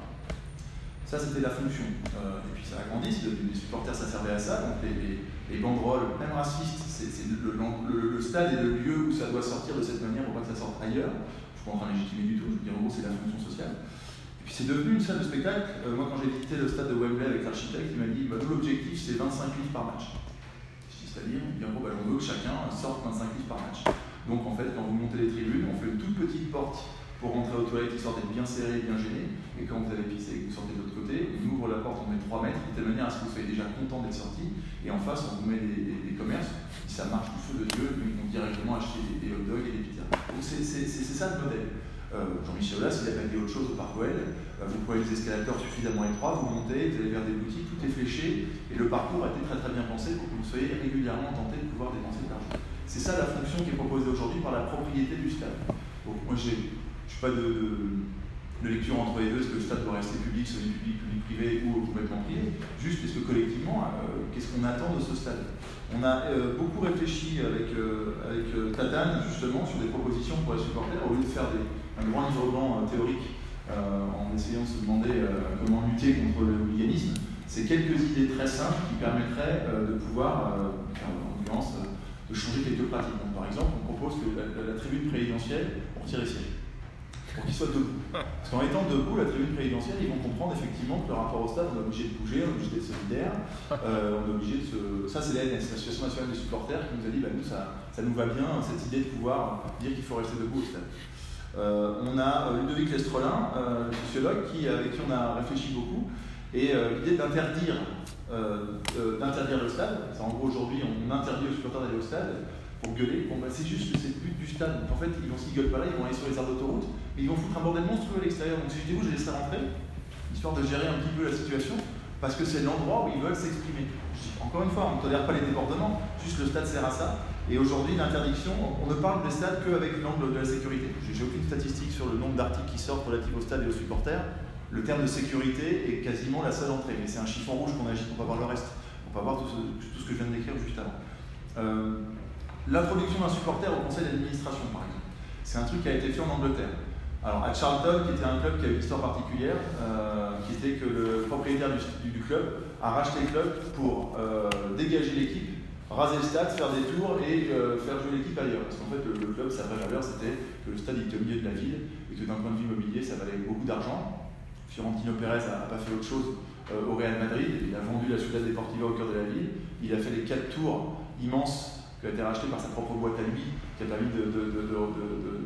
Ça c'était la fonction. Et puis ça a grandi, les supporters ça servait à ça, donc les banderoles, même racistes, le stade est le lieu où ça doit sortir de cette manière pour pas que ça sorte ailleurs. Je ne suis pas en train de légitimer du tout, je veux dire en gros c'est la fonction sociale. Et puis c'est devenu une salle de spectacle. Moi quand j'ai visité le stade de Wembley avec l'architecte, il m'a dit nous l'objectif c'est 25 livres par match. C'est-à-dire, on veut que chacun sorte 25 livres par match. Donc en fait, quand vous montez les tribunes, on fait une toute petite porte pour rentrer aux toilettes qui sortent bien serrées, bien gênées. Et quand vous avez pissé et que vous sortez de l'autre côté, on ouvre la porte, on met 3 mètres, de telle manière à ce que vous soyez déjà content d'être sorti. Et en face, on vous met des commerces. Si ça marche du feu de Dieu, ils vont directement acheter des hot dogs et des pizzas. Donc c'est ça le modèle. Jean-Michel Aulas, il a bâti autre chose au Parc OL. Vous prenez les escalators suffisamment étroits, vous montez, vous allez vers des boutiques, tout est fléché, et le parcours a été très très bien pensé pour que vous soyez régulièrement tenté de pouvoir dépenser de l'argent. C'est ça la fonction qui est proposée aujourd'hui par la propriété du stade. Donc moi je ne suis pas de lecture entre les deux, est-ce que le stade doit rester public, semi-public, public-privé ou complètement privé. Juste, est-ce que collectivement, qu'est-ce qu'on attend de ce stade? On a beaucoup réfléchi avec Tatane justement sur des propositions pour les supporters, au lieu de faire un grand livre blanc théorique en essayant de se demander comment lutter contre le hooliganisme. C'est quelques idées très simples qui permettraient de pouvoir, en l'occurrence, de changer quelques pratiques. Donc, par exemple, on propose que la tribune présidentielle, on retire les sièges, pour qu'ils soient debout. Parce qu'en étant debout, la tribune présidentielle, ils vont comprendre effectivement que le rapport au stade, on est obligé de bouger, on est obligé d'être solidaire, on est obligé de se... Ça, c'est l'ANS, l'Association nationale des supporters, qui nous a dit, nous, ça nous va bien, cette idée de pouvoir dire qu'il faut rester debout au stade. On a Ludovic Lestrelin, le sociologue, avec qui on a réfléchi beaucoup, et l'idée d'interdire le stade. En gros, aujourd'hui, on interdit aux supporters d'aller au stade pour gueuler. C'est juste que c'est le but du stade. Donc, en fait, s'ils gueulent pas là, ils vont aller sur les aires d'autoroute, mais ils vont foutre un bordel monstrueux à l'extérieur. Donc si j'étais vous, je les laisserais rentrer, histoire de gérer un petit peu la situation, parce que c'est l'endroit où ils veulent s'exprimer. Encore une fois, on ne tolère pas les débordements, juste le stade sert à ça. Et aujourd'hui, l'interdiction, on ne parle des stades qu'avec l'angle de la sécurité. J'ai aucune statistique sur le nombre d'articles qui sortent relatifs au stade et aux supporters. Le terme de sécurité est quasiment la seule entrée, mais c'est un chiffon rouge qu'on agite, on va voir le reste, on va voir tout ce que je viens de décrire juste avant. L'introduction d'un supporter au conseil d'administration, par exemple, c'est un truc qui a été fait en Angleterre. Alors à Charlton, qui était un club qui avait une histoire particulière, qui était que le propriétaire du club a racheté le club pour dégager l'équipe, raser le stade, faire des tours et faire jouer l'équipe ailleurs. Parce qu'en fait, le club, sa vraie valeur, c'était que le stade était au milieu de la ville et que d'un point de vue immobilier, ça valait beaucoup d'argent. Fiorentino Pérez n'a pas fait autre chose au Real Madrid. Il a vendu la Ciudad Deportiva au cœur de la ville. Il a fait les 4 tours immenses qui a été racheté par sa propre boîte à lui, qui a permis de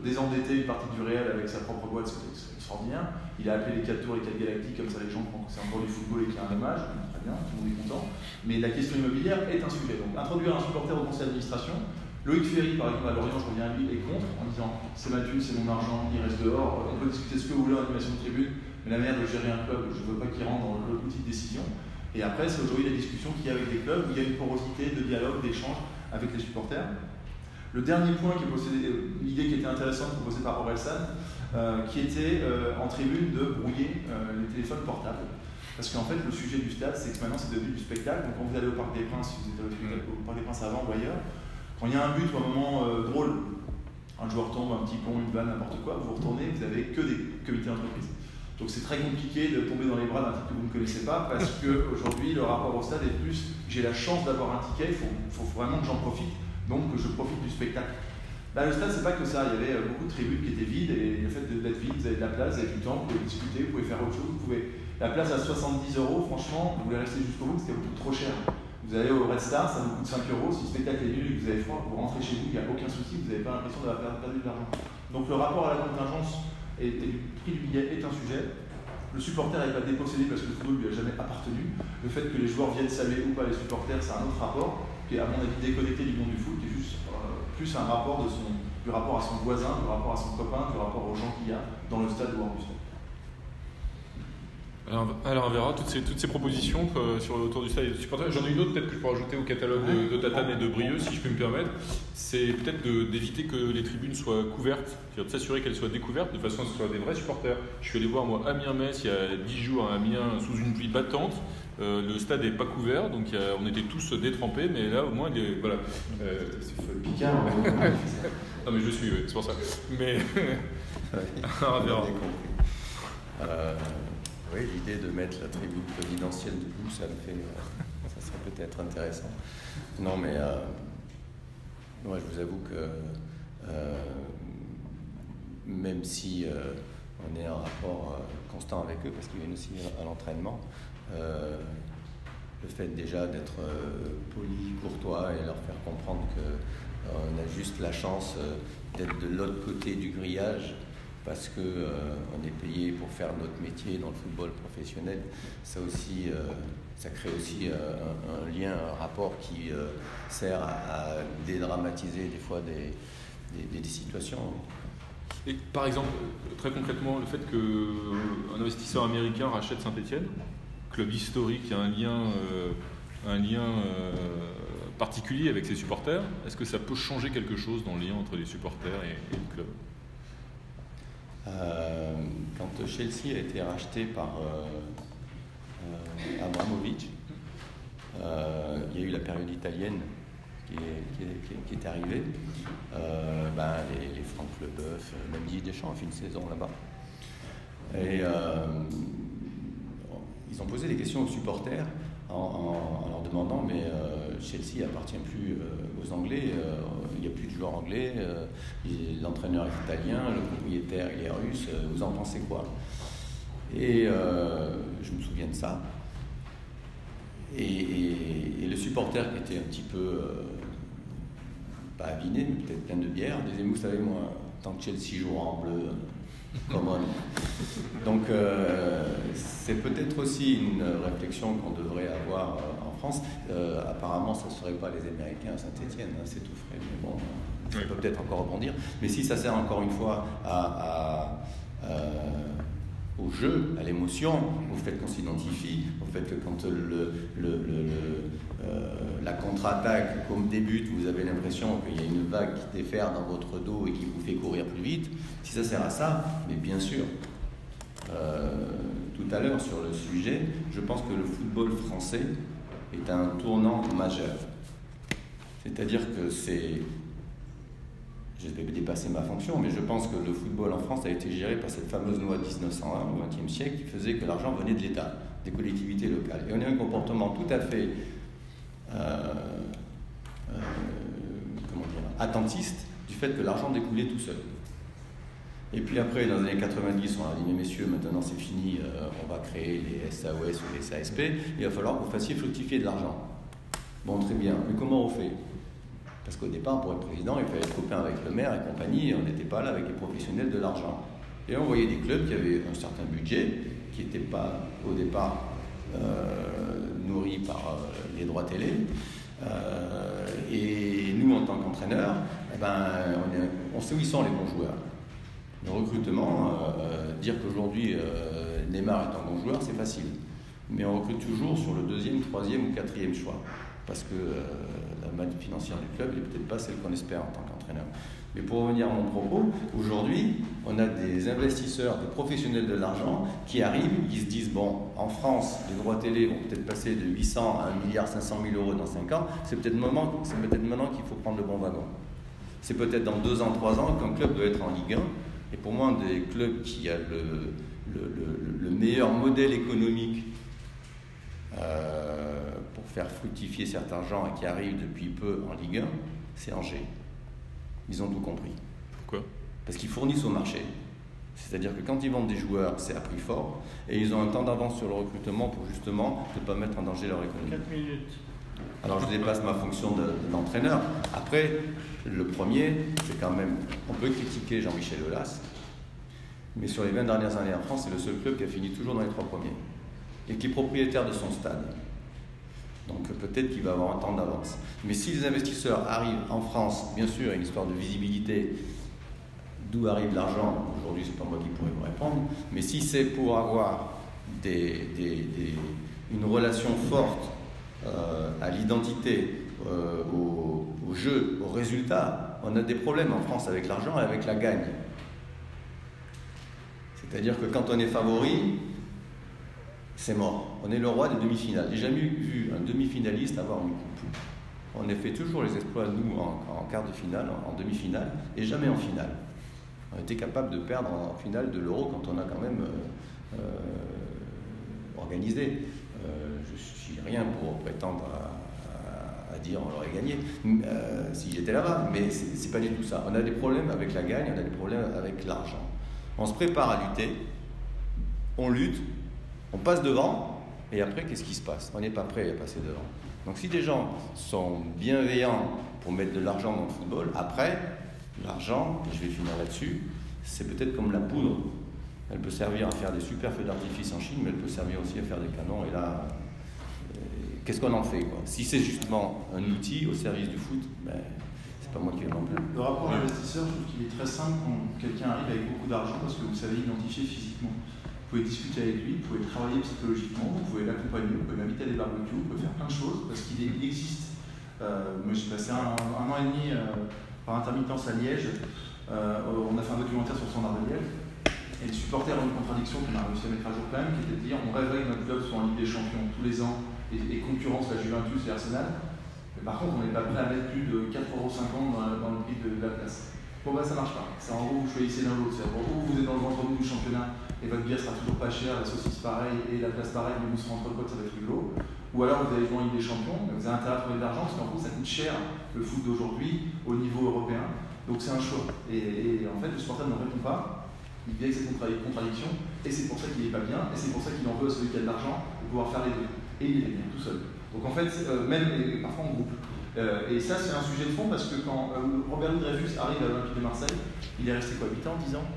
désendetter une partie du Real avec sa propre boîte, c'est extraordinaire. Il a appelé les 4 tours les 4 galactiques, comme ça les gens pensent que c'est encore du football et qu'il y a un hommage. Très bien, tout le monde est content. Mais la question immobilière est un sujet. Donc introduire un supporter au conseil d'administration. Loïc Ferry, par exemple, à Lorient, je reviens à lui, est contre, en disant c'est ma thune, c'est mon argent, il reste dehors, on peut discuter ce que vous voulez en animation de tribune, mais la manière de gérer un club, je ne veux pas qu'il rentre dans l'outil de décision. Et après, c'est aujourd'hui la discussion qu'il y a avec des clubs, où il y a une porosité de dialogue, d'échange avec les supporters. Le dernier point, qui est l'idée qui était intéressante proposée par Orelsan, qui était en tribune de brouiller les téléphones portables. Parce qu'en fait, le sujet du stade, c'est que maintenant c'est devenu du spectacle. Donc quand vous allez au Parc des Princes, si vous êtes au Parc des Princes avant ou ailleurs, quand il y a un but ou un moment drôle, un joueur tombe, un petit pont, une vanne, n'importe quoi, vous retournez, vous n'avez que des comités d'entreprise. Donc c'est très compliqué de tomber dans les bras d'un type que vous ne connaissez pas, parce qu'aujourd'hui, le rapport au stade est plus j'ai la chance d'avoir un ticket, il faut vraiment que j'en profite, donc que je profite du spectacle. Là, le stade, c'est pas que ça, il y avait beaucoup de tribunes qui étaient vides, et le fait d'être vide, vous avez de la place, vous avez du temps, vous pouvez discuter, vous pouvez faire autre chose, la place à 70 €, franchement, vous voulez rester jusqu'au bout, c'était beaucoup trop cher. Vous allez au Red Star, ça vous coûte 5 €, si le spectacle est nul et que vous avez froid, vous rentrez chez vous, il n'y a aucun souci, vous n'avez pas l'impression d'avoir perdu de l'argent. Donc le rapport à la contingence et du prix du billet est un sujet. Le supporter n'est pas dépossédé parce que le football ne lui a jamais appartenu. Le fait que les joueurs viennent saluer ou pas les supporters, c'est un autre rapport, qui est à mon avis déconnecté du monde du foot, qui est juste plus un rapport du rapport à son voisin, du rapport à son copain, du rapport aux gens qu'il y a dans le stade ou hors du stade. Alors on verra toutes ces propositions autour du stade et des supporters. J'en ai une autre peut-être que je pourrais ajouter au catalogue de Tatane et de Brieux, si je peux me permettre. C'est peut-être d'éviter que les tribunes soient couvertes, c'est-à-dire de s'assurer qu'elles soient découvertes de façon à ce que ce soit des vrais supporters. Je suis allé voir moi Amiens-Metz il y a 10 jours à Amiens sous une pluie battante. Le stade n'est pas couvert, donc on était tous détrempés, mais là au moins voilà. C'est Picard. Non mais je suis, c'est pour ça. Mais on verra. Oui, l'idée de mettre la tribune présidentielle debout, ça serait peut-être intéressant. Non, mais moi, je vous avoue que même si on est en rapport constant avec eux, parce qu'ils viennent aussi à l'entraînement, le fait déjà d'être poli, courtois et leur faire comprendre qu'on a juste la chance d'être de l'autre côté du grillage, parce qu'on est payé pour faire notre métier dans le football professionnel, ça crée aussi un lien, un rapport qui sert à dédramatiser des fois des situations. Et par exemple, très concrètement, le fait qu'un investisseur américain rachète Saint-Étienne, club historique, qui a un lien particulier avec ses supporters, est-ce que ça peut changer quelque chose dans le lien entre les supporters et le club? Quand Chelsea a été racheté par Abramovich, il y a eu la période italienne qui est arrivée. Les Franck Leboeuf, même Didier Deschamps a fait une saison là-bas. Et ils ont posé des questions aux supporters en leur demandant mais Chelsea appartient plus aux Anglais, il n'y a plus de joueurs anglais, l'entraîneur est italien, le propriétaire il est russe, vous en pensez quoi? Et je me souviens de ça. Et le supporter qui était un petit peu pas aviné, mais peut-être plein de bière, disait vous savez moi, tant que Chelsea jouera en bleu, come on. Donc c'est peut-être aussi une réflexion qu'on devrait avoir en France. Apparemment ça ne serait pas les Américains à Saint-Étienne, hein, c'est tout frais, mais bon, ça peut peut-être encore rebondir. Mais si ça sert encore une fois au jeu, à l'émotion, au fait qu'on s'identifie, au fait que quand la contre-attaque comme débute, vous avez l'impression qu'il y a une vague qui déferle dans votre dos et qui vous fait courir plus vite, si ça sert à ça, mais bien sûr, tout à l'heure sur le sujet, je pense que le football français est un tournant majeur. C'est-à-dire que je vais dépasser ma fonction, mais je pense que le football en France a été géré par cette fameuse loi de 1901 au XXe siècle qui faisait que l'argent venait de l'État, des collectivités locales. Et on a un comportement tout à fait attentiste du fait que l'argent découlait tout seul. Et puis après, dans les années 90, on a dit mais messieurs, maintenant c'est fini, on va créer les SAOS ou les SASP, il va falloir que vous fassiez fructifier de l'argent. Bon, très bien, mais comment on fait? Parce qu'au départ, pour être président, il fallait être copain avec le maire et compagnie, et on n'était pas là avec les professionnels de l'argent. Et on voyait des clubs qui avaient un certain budget, qui n'étaient pas au départ nourris par les droits télé. Et nous, en tant qu'entraîneurs, on sait où ils sont les bons joueurs. Le recrutement, dire qu'aujourd'hui Neymar est un bon joueur, c'est facile. Mais on recrute toujours sur le 2e, 3e ou 4e choix. Parce que la manne financière du club n'est peut-être pas celle qu'on espère en tant qu'entraîneur. Mais pour revenir à mon propos, aujourd'hui, on a des investisseurs, des professionnels de l'argent qui arrivent, ils se disent, bon, en France, les droits télé vont peut-être passer de 800 à 1,5 milliard € dans 5 ans, c'est peut-être maintenant qu'il faut prendre le bon wagon. C'est peut-être dans 2 ans, 3 ans qu'un club doit être en Ligue 1. Et pour moi, un des clubs qui a le meilleur modèle économique pour faire fructifier cet argent et qui arrive depuis peu en Ligue 1, c'est Angers. Ils ont tout compris. Pourquoi? Parce qu'ils fournissent au marché. C'est-à-dire que quand ils vendent des joueurs, c'est à prix fort et ils ont un temps d'avance sur le recrutement pour justement ne pas mettre en danger leur économie. 4 minutes. Alors je dépasse ma fonction d'entraîneur. Après, le premier, c'est quand même... On peut critiquer Jean-Michel Aulas, mais sur les 20 dernières années en France, c'est le seul club qui a fini toujours dans les 3 premiers. Et qui est propriétaire de son stade. Donc peut-être qu'il va avoir un temps d'avance. Mais si les investisseurs arrivent en France, bien sûr, il y a une histoire de visibilité, d'où arrive l'argent, aujourd'hui c'est pas moi qui pourrais vous répondre, mais si c'est pour avoir une relation forte à l'identité, au jeu, au résultat, on a des problèmes en France avec l'argent et avec la gagne. C'est-à-dire que quand on est favori, c'est mort. On est le roi des demi-finales. J'ai jamais vu un demi-finaliste avoir une coupe. On a fait toujours les exploits, nous, en quart de finale, en demi-finale, et jamais en finale. On était capable de perdre en finale de l'Euro quand on a quand même organisé. Je suis rien pour prétendre à dire on l'aurait gagné si j'étais là-bas, mais c'est pas du tout ça. On a des problèmes avec la gagne, on a des problèmes avec l'argent. On se prépare à lutter, on lutte, on passe devant, et après, qu'est-ce qui se passe? On n'est pas prêt à passer devant. Donc si des gens sont bienveillants pour mettre de l'argent dans le football, après, l'argent, et je vais finir là-dessus, c'est peut-être comme la poudre. Elle peut servir à faire des super feux d'artifice en Chine, mais elle peut servir aussi à faire des canons, et là, qu'est-ce qu'on en fait, quoi? Si c'est justement un outil au service du foot, ben, pas moi qui vais m'en plaindre. Le rapport à l'investisseur, je trouve qu'il est très simple quand quelqu'un arrive avec beaucoup d'argent parce que vous savez l'identifier physiquement. Vous pouvez discuter avec lui, vous pouvez travailler psychologiquement, vous pouvez l'accompagner, vous pouvez l'inviter à des barbecues, vous pouvez faire plein de choses parce qu'il existe. Moi j'ai passé un an et demi par intermittence à Liège. On a fait un documentaire sur le Standard de Liège. Et les supporters ont une contradiction qu'on a réussi à mettre à jour quand même, qui était de dire on rêverait que notre club soit en Ligue des Champions tous les ans et concurrence la Juventus et Arsenal. Mais par contre, on n'est pas prêt à mettre plus de 4,50 € dans le prix de la place. Bon bah ça marche pas. C'est en gros vous choisissez l'un ou l'autre. Ou vous êtes dans le ventre mou du championnat et votre bière sera toujours pas chère, la saucisse pareil et la place pareil, mais vous serez entre potes, ça va être rigolo. Ou alors vous allez jouer en Ligue des Champions, mais vous avez intérêt à trouver de l'argent parce qu'en gros ça coûte cher le foot d'aujourd'hui au niveau européen. Donc c'est un choix. Et en fait le supporter ne répond pas. Il vit avec cette contradiction, et c'est pour ça qu'il n'est pas bien, et c'est pour ça qu'il en veut à celui qui a de l'argent de pouvoir faire les deux. Et il est bien tout seul. Donc en fait, même et parfois en groupe. Et ça, c'est un sujet de fond parce que quand Robert Louis Dreyfus arrive à l'Olympique de Marseille, il est resté quoi, 8 ans, 10 ans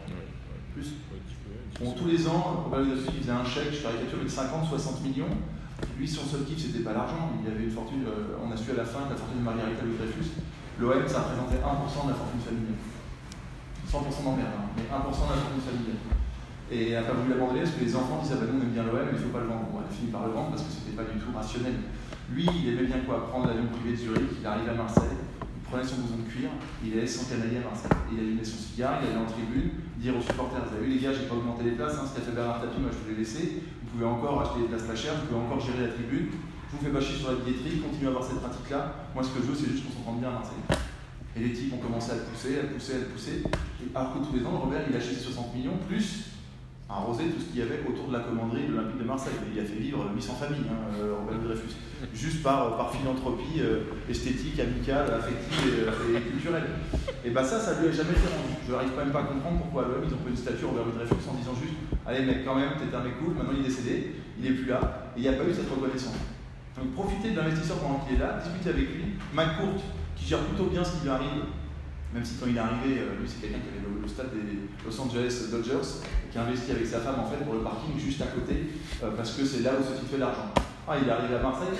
plus. Bon, tous les ans, Robert Louis Dreyfus il faisait un chèque, je caricature, de 50, 60 millions. Lui, son seul kiff, c'était pas l'argent. Il avait une fortune, on a su à la fin que la fortune de Margarita Louis Dreyfus, l'OM, ça représentait 1% de la fortune familiale. 100% d'emmerde, hein, mais 1% de la fortune familiale. Et elle n'a pas voulu l'abandonner parce que les enfants disent ah ben nous on aime bien l'OM, mais il ne faut pas le vendre. Bon, elle a fini par le vendre parce que c'était pas du tout rationnel. Lui, il aimait bien quoi, prendre l'avion privé de Zurich, il arrive à Marseille, il prenait son blouson de cuir, il allait son canaille à Marseille. Il allumait son cigare, il allait en tribune, dire aux supporters, vous avez vu les gars, j'ai pas augmenté les places, hein, ce qu'a fait Bernard Tapie, moi je vous l'ai laissé, vous pouvez encore acheter des places pas chères, vous pouvez encore gérer la tribune, je vous fais pas chier sur la billetterie, continuez à avoir cette pratique-là. Moi ce que je veux c'est juste qu'on s'entende bien à Marseille. Et les types ont commencé à le pousser, Et alors que tous les ans, Robert, il a acheté 60 millions, plus arrosé tout ce qu'il y avait autour de la commanderie de l'Olympique de Marseille. Il a fait vivre 800 familles, Robert Dreyfus. Juste par philanthropie esthétique, amicale, affective et culturelle. Et bah ça lui a jamais fait rendu. Je n'arrive quand même pas à comprendre pourquoi à l'OM, ils ont pris une statue Robert Dreyfus en disant juste allez mec, quand même, t'étais un mec cool, maintenant il est décédé, il est plus là. Et il n'y a pas eu cette reconnaissance. Donc profitez de l'investisseur pendant qu'il est là, discutez avec lui. McCourt, qui gère plutôt bien ce qui lui arrive, même si quand il est arrivé, lui c'est quelqu'un qui avait le stade des Los Angeles Dodgers, qui a investi avec sa femme en fait pour le parking juste à côté, parce que c'est là où se situe l'argent. Ah, il est arrivé à Marseille,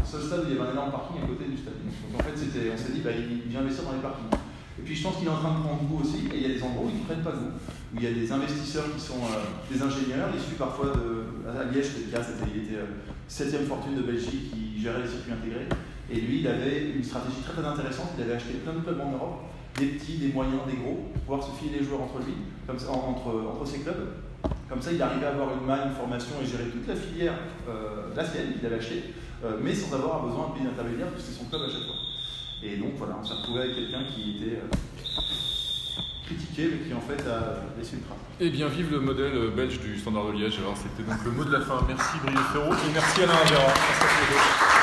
ce stade il y avait un énorme parking à côté du stade. Donc en fait on s'est dit, bah, il vient investir dans les parkings. Et puis je pense qu'il est en train de prendre goût aussi, et il y a des endroits où ils ne prennent pas goût, où il y a des investisseurs qui sont des ingénieurs, issus parfois à Liège, c'était le cas, il était 7e fortune de Belgique qui gérait les circuits intégrés. Et lui, il avait une stratégie très très intéressante. Il avait acheté plein de clubs en Europe, des petits, des moyens, des gros, pour pouvoir se filer les joueurs entre lui, comme ça, entre ces clubs. Comme ça, il arrivait à avoir une main, une formation et gérer toute la filière, la sienne, qu'il avait achetée, mais sans avoir besoin de pays d'intermédiaire, puisque c'est son club à chaque fois. Et donc voilà, on s'est retrouvé avec quelqu'un qui était critiqué, mais qui en fait a laissé une trace. Eh bien, vive le modèle belge du Standard de Liège. Alors, c'était donc le mot de la fin. Merci Brieux Ferraud et merci Alain Avera.